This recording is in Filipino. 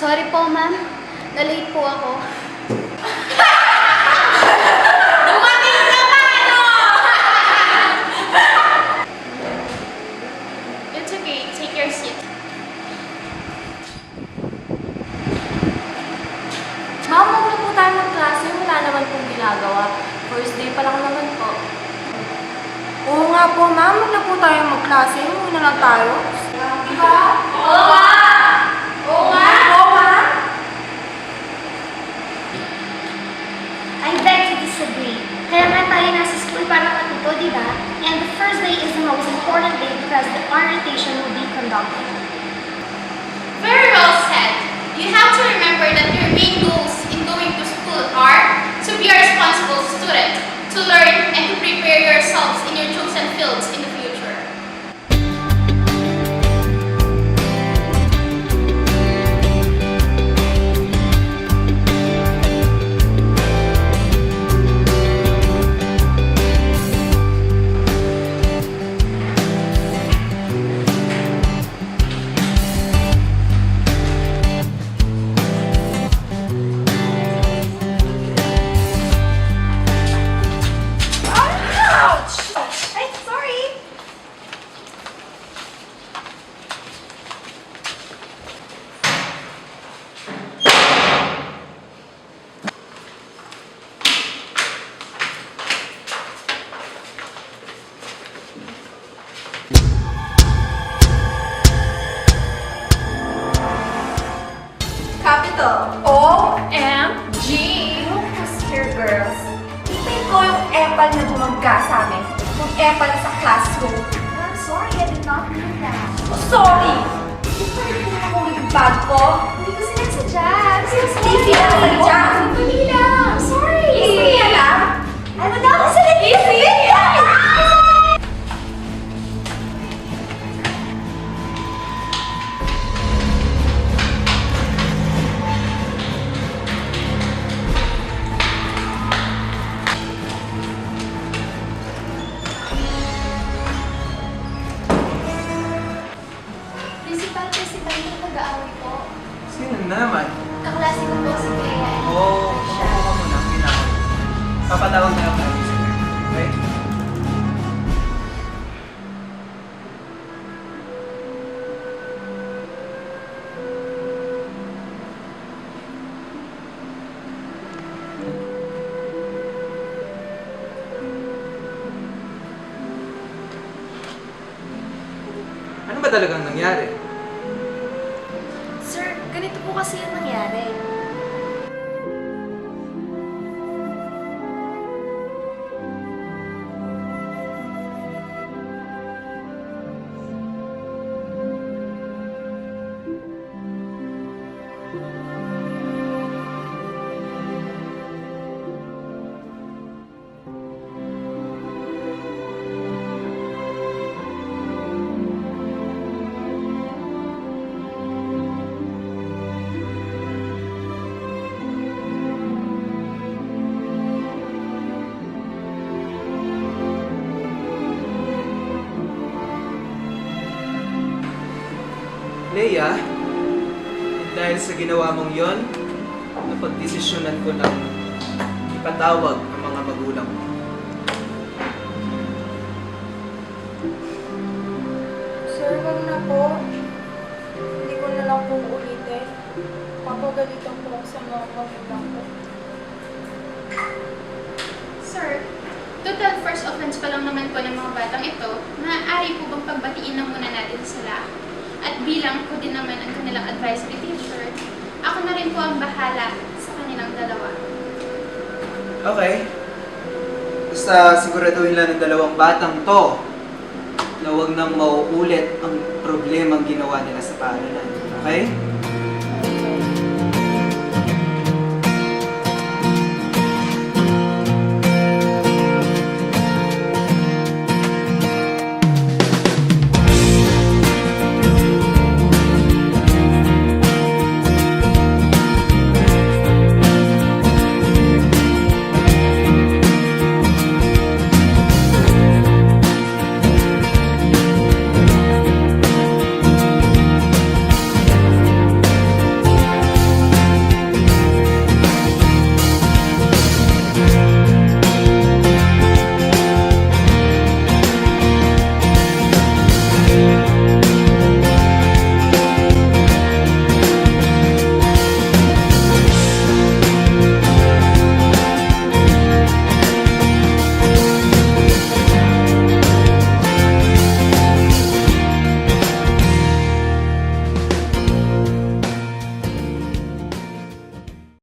Sorry po, ma'am. Na-late po ako. Dumating ka ba, ano? It's okay. Take your seat. Ma'am, huwag na po tayo mag-klase. Wala naman pong ginagawa. First day pa lang naman po. Oo nga po, ma'am. Huwag na po tayo mag-klase. Muna lang tayo. Diba? Oo nga! Oo nga! Oo nga! I beg to disagree. Kaya nga tayo nasa school para matuto, di ba? And the first day is the most important day because the orientation will be conducted. Very well said. You have to remember that your main goals in going to school are to be a responsible student, to learn and to prepare yourselves in your chosen fields in the future. Ay, sorry! Capital O-M-G! Focus here, girls. Tingin ko yung epal na bumangga sa amin. Yung epal sa classroom. I'm sorry, I did not mean that. Oh, sorry! Hindi pa rin nakakulit yung bag ko. Hindi ko sinasadya. Easy lang sa dyan. Dali lang. Sorry. Easy lang. Ay, madami sila dito. Easy! Principal, yung pag-aaway po. Sino naman? Kaklase ko po si Clea. Oo, siya. Ako muna, pinaka. Papatawag na lang tayo. Okay? Ano ba talagang nangyari? Sir, ganito po kasi yung nangyari. Leia, dahil sa ginawa mong yon, napagdesisyonan ko na ipatawag ang mga magulang mo. Sir, wag na po. Hindi ko na lang po ulitin. Papagalitan po ako sa mga magulang ko. Sir, total first offense pa lang naman po ng mga batang ito, maaari po bang pagbatiin na muna natin sila? At bilang ko din naman ang kanilang advisory teacher, ako na rin po ang bahala sa kanilang dalawa. Okay. Basta siguraduhin lang ng dalawang batang to na huwag nang mauulit ang problemang ginawa nila sa paaralan. Okay?